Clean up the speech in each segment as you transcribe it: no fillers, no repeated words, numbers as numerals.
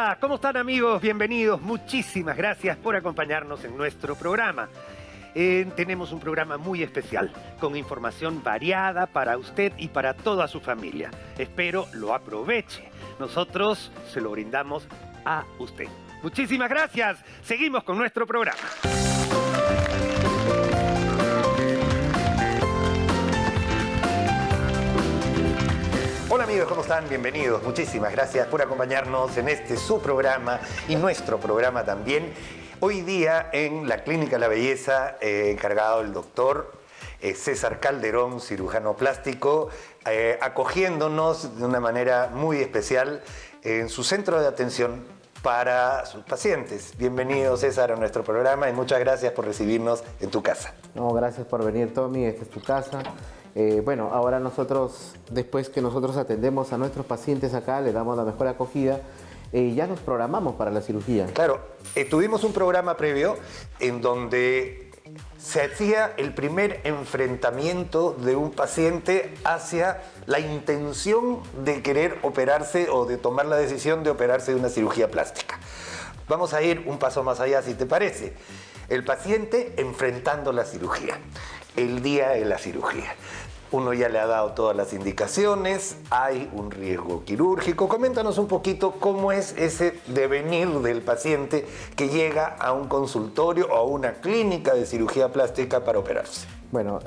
Hola, ¿cómo están amigos? Bienvenidos. Muchísimas gracias por acompañarnos en nuestro programa. Tenemos un programa muy especial, con información variada para usted y para toda su familia. Espero lo aproveche. Nosotros se lo brindamos a usted. Muchísimas gracias. Seguimos con nuestro programa. Hola amigos, ¿cómo están? Bienvenidos. Muchísimas gracias por acompañarnos en este su programa y nuestro programa también. Hoy día en la Clínica La Belleza, encargado el doctor César Calderón, cirujano plástico, acogiéndonos de una manera muy especial en su centro de atención para sus pacientes. Bienvenido, César, a nuestro programa y muchas gracias por recibirnos en tu casa. No, gracias por venir, Tommy. Esta es tu casa. Bueno, ahora nosotros, después que nosotros atendemos a nuestros pacientes acá, le damos la mejor acogida, ya nos programamos para la cirugía. Claro, tuvimos un programa previo en donde se hacía el primer enfrentamiento de un paciente hacia la intención de querer operarse o de tomar la decisión de operarse de una cirugía plástica. Vamos a ir un paso más allá, si te parece. El paciente enfrentando la cirugía, el día de la cirugía. Uno ya le ha dado todas las indicaciones, hay un riesgo quirúrgico. Coméntanos un poquito cómo es ese devenir del paciente que llega a un consultorio o a una clínica de cirugía plástica para operarse. Bueno,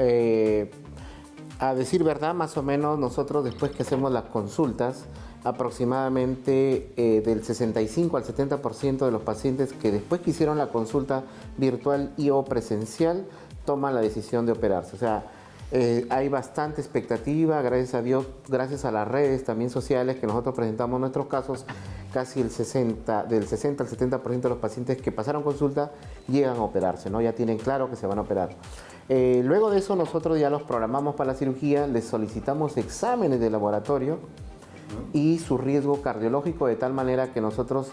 a decir verdad, más o menos nosotros después que hacemos las consultas, aproximadamente del 65 al 70% de los pacientes que después que hicieron la consulta virtual y o presencial toman la decisión de operarse. O sea, hay bastante expectativa, gracias a Dios, gracias a las redes también sociales que nosotros presentamos nuestros casos, casi del 60 al 70% de los pacientes que pasaron consulta llegan a operarse, ¿no? Ya tienen claro que se van a operar. Luego de eso nosotros ya los programamos para la cirugía, les solicitamos exámenes de laboratorio y su riesgo cardiológico de tal manera que nosotros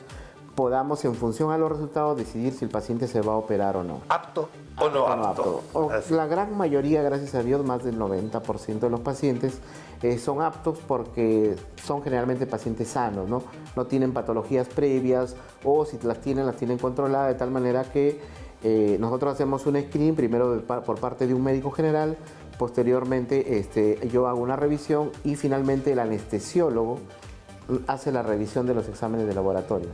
podamos, en función a los resultados, decidir si el paciente se va a operar o no. ¿Apto o no apto? La gran mayoría, gracias a Dios, más del 90% de los pacientes son aptos porque son generalmente pacientes sanos, ¿no? No tienen patologías previas o si las tienen controladas de tal manera que nosotros hacemos un screening primero por parte de un médico general, posteriormente yo hago una revisión y finalmente el anestesiólogo hace la revisión de los exámenes de laboratorio.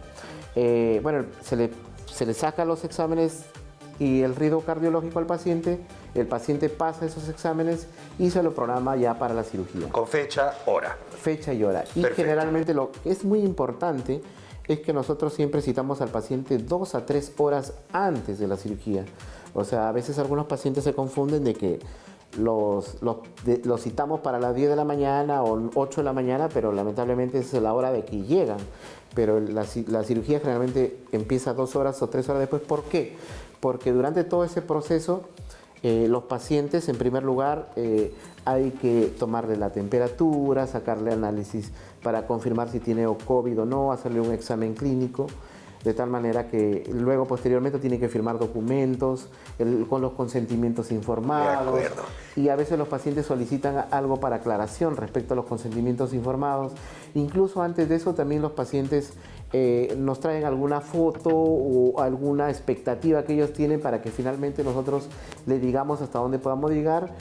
Bueno, se le saca los exámenes y el riesgo cardiológico al paciente, el paciente pasa esos exámenes y se lo programa ya para la cirugía. Con fecha, hora. Fecha y hora. Y generalmente lo que es muy importante es que nosotros siempre citamos al paciente 2 a 3 horas antes de la cirugía. O sea, a veces algunos pacientes se confunden de que los citamos para las 10 de la mañana o 8 de la mañana, pero lamentablemente es la hora de que llegan. Pero la cirugía generalmente empieza 2 horas o 3 horas después. ¿Por qué? Porque durante todo ese proceso los pacientes, en primer lugar, hay que tomarle la temperatura, sacarle análisis para confirmar si tiene COVID o no, hacerle un examen clínico, de tal manera que luego posteriormente tiene que firmar documentos con los consentimientos informados. De acuerdo. Y a veces los pacientes solicitan algo para aclaración respecto a los consentimientos informados. Incluso antes de eso también los pacientes nos traen alguna foto o alguna expectativa que ellos tienen para que finalmente nosotros les digamos hasta dónde podamos llegar.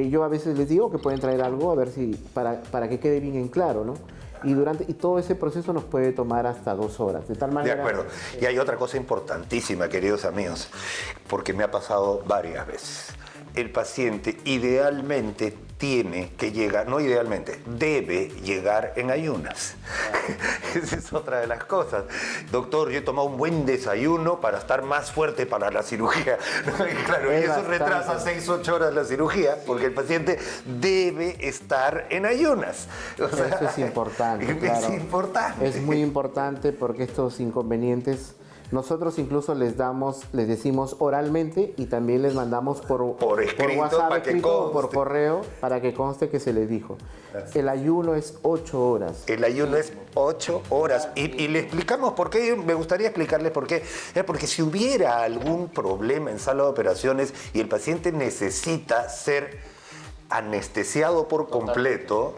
Yo a veces les digo que pueden traer algo a ver si para que quede bien en claro, ¿no? Y todo ese proceso nos puede tomar hasta 2 horas, de tal manera... De acuerdo. Y hay otra cosa importantísima, queridos amigos, porque me ha pasado varias veces. El paciente idealmente tiene que llegar, no idealmente, debe llegar en ayunas. Esa es otra de las cosas. Doctor, yo he tomado un buen desayuno para estar más fuerte para la cirugía. Claro, y eso retrasa 6 u 8 horas la cirugía, porque el paciente debe estar en ayunas. O sea, eso es importante. Claro. Es importante. Es muy importante porque estos inconvenientes nosotros incluso les decimos oralmente y también les mandamos por escrito, WhatsApp escrito, por correo para que conste que se les dijo. Gracias. El ayuno es 8 horas. El ayuno es 8 horas. Y le explicamos por qué, me gustaría explicarles por qué. Porque si hubiera algún problema en sala de operaciones y el paciente necesita ser anestesiado por completo,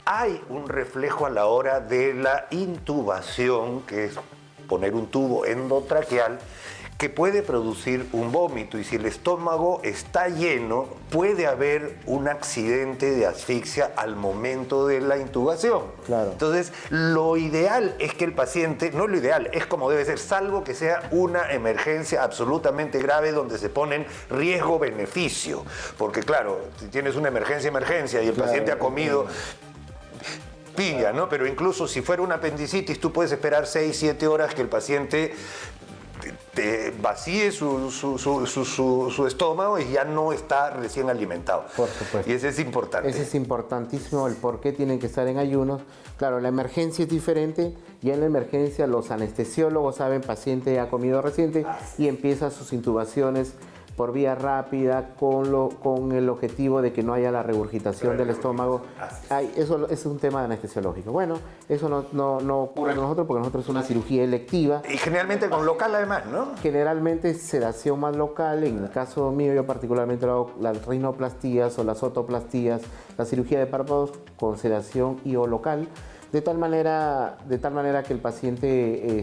hay un reflejo a la hora de la intubación, que es poner un tubo endotraqueal, que puede producir un vómito, y si el estómago está lleno, puede haber un accidente de asfixia al momento de la intubación. Claro. Entonces, lo ideal es que el paciente, no lo ideal, es como debe ser, salvo que sea una emergencia absolutamente grave donde se ponen riesgo-beneficio. Porque claro, si tienes una emergencia y el paciente ha comido piña, ¿no? Pero incluso si fuera una apendicitis, tú puedes esperar 6, 7 horas que el paciente te vacíe su estómago y ya no está recién alimentado. Por supuesto. Y ese es importante. Ese es importantísimo, el por qué tienen que estar en ayunos. Claro, la emergencia es diferente, y en la emergencia los anestesiólogos saben, paciente ha comido reciente y empieza sus intubaciones por vía rápida con el objetivo de que no haya la regurgitación del estómago. Eso es un tema anestesiológico. Bueno, eso no ocurre con nosotros porque nosotros es una cirugía electiva. Y generalmente con local además, ¿no? Generalmente sedación más local. En el caso mío, yo particularmente hago las rinoplastías o las otoplastías, la cirugía de párpados con sedación y o local. De tal manera que el paciente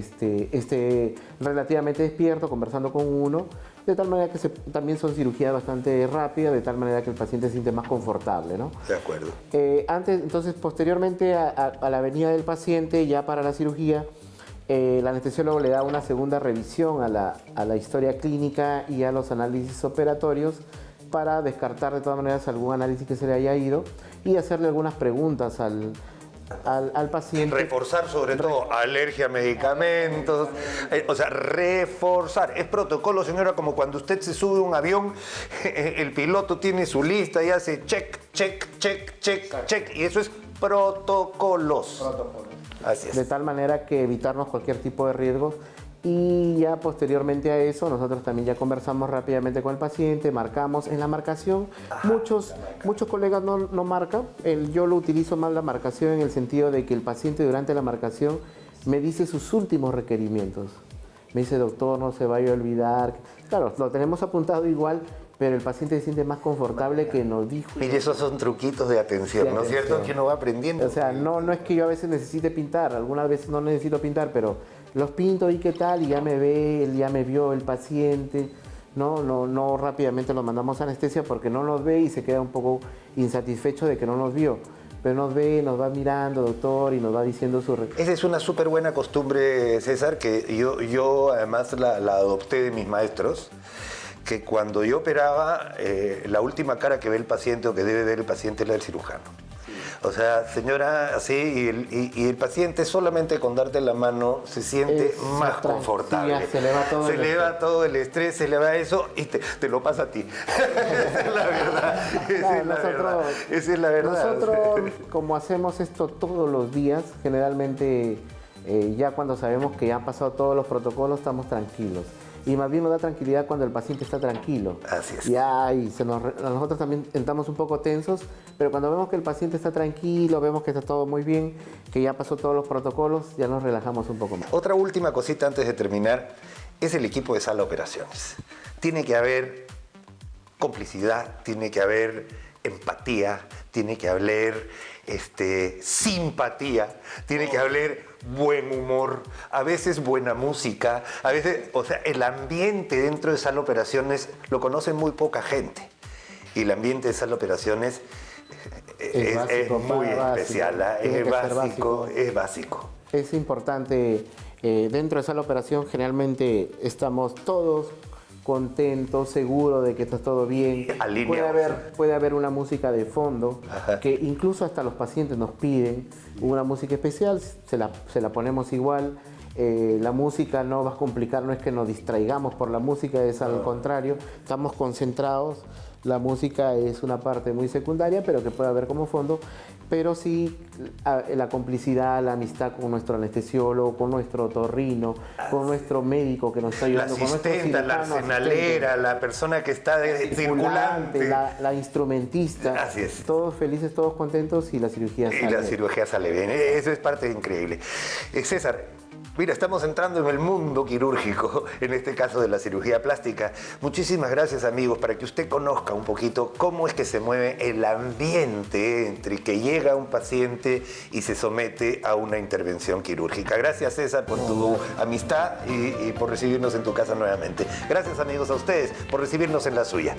esté relativamente despierto, conversando con uno, de tal manera que también son cirugías bastante rápidas, de tal manera que el paciente se siente más confortable, ¿no? De acuerdo. Entonces, posteriormente a la venida del paciente, ya para la cirugía, el anestesiólogo le da una segunda revisión a la historia clínica y a los análisis operatorios para descartar de todas maneras algún análisis que se le haya ido y hacerle algunas preguntas al paciente. Reforzar sobre todo alergia a medicamentos, o sea, reforzar. Es protocolo, señora, como cuando usted se sube a un avión, el piloto tiene su lista y hace check, check, check, check, check, y eso es protocolos. Así es. De tal manera que evitarnos cualquier tipo de riesgos. Y ya posteriormente a eso, nosotros también ya conversamos rápidamente con el paciente, marcamos. En la marcación, muchos colegas no marcan. Yo lo utilizo más la marcación en el sentido de que el paciente durante la marcación me dice sus últimos requerimientos. Me dice, doctor, no se vaya a olvidar. Claro, lo tenemos apuntado igual, pero el paciente se siente más confortable que nos dijo. Y esos son truquitos de atención, ¿no es cierto? Que uno va aprendiendo. O sea, no es que yo a veces necesite pintar, algunas veces no necesito pintar, pero los pinto y qué tal, y ya me ve, ya me vio el paciente. No rápidamente lo mandamos a anestesia porque no nos ve y se queda un poco insatisfecho de que no nos vio. Pero nos ve, nos va mirando, doctor, y nos va diciendo su... Esa es una súper buena costumbre, César, que yo además la adopté de mis maestros, que cuando yo operaba, la última cara que ve el paciente o que debe ver el paciente es la del cirujano. O sea, señora, así, y el paciente solamente con darte la mano se siente más confortable. Se le va todo se le va todo el estrés, se le va eso y te lo pasa a ti. Esa es la verdad. Esa es la verdad. Nosotros, como hacemos esto todos los días, generalmente ya cuando sabemos que ya han pasado todos los protocolos, estamos tranquilos. Y más bien nos da tranquilidad cuando el paciente está tranquilo. Así es. Nosotros también estamos un poco tensos, pero cuando vemos que el paciente está tranquilo, vemos que está todo muy bien, que ya pasó todos los protocolos, ya nos relajamos un poco más. Otra última cosita antes de terminar es el equipo de sala de operaciones. Tiene que haber complicidad, tiene que haber empatía, tiene que haber simpatía, tiene que haber buen humor, a veces buena música, a veces, o sea, el ambiente dentro de sala de operaciones lo conoce muy poca gente. Y el ambiente de sala de operaciones es muy especial, es básico. Es importante, dentro de sala de operación generalmente estamos todos contentos, seguros de que está todo bien. Puede haber una música de fondo. Ajá. Que incluso hasta los pacientes nos piden una música especial, se la ponemos igual. La música no va a complicar, no es que nos distraigamos por la música, es al contrario, estamos concentrados. La música es una parte muy secundaria, pero que puede haber como fondo. Pero sí la complicidad, la amistad con nuestro anestesiólogo, con nuestro otorrino, con nuestro médico que nos está ayudando, la asistenta, la arsenalera, la persona que está circulante, la instrumentista. Así es. Todos felices, todos contentos y la cirugía sale bien. Y la cirugía sale bien. Eso es parte increíble. César, Mira, estamos entrando en el mundo quirúrgico, en este caso de la cirugía plástica. Muchísimas gracias, amigos, para que usted conozca un poquito cómo es que se mueve el ambiente entre que llega un paciente y se somete a una intervención quirúrgica. Gracias, César, por tu amistad y por recibirnos en tu casa nuevamente. Gracias, amigos, a ustedes por recibirnos en la suya.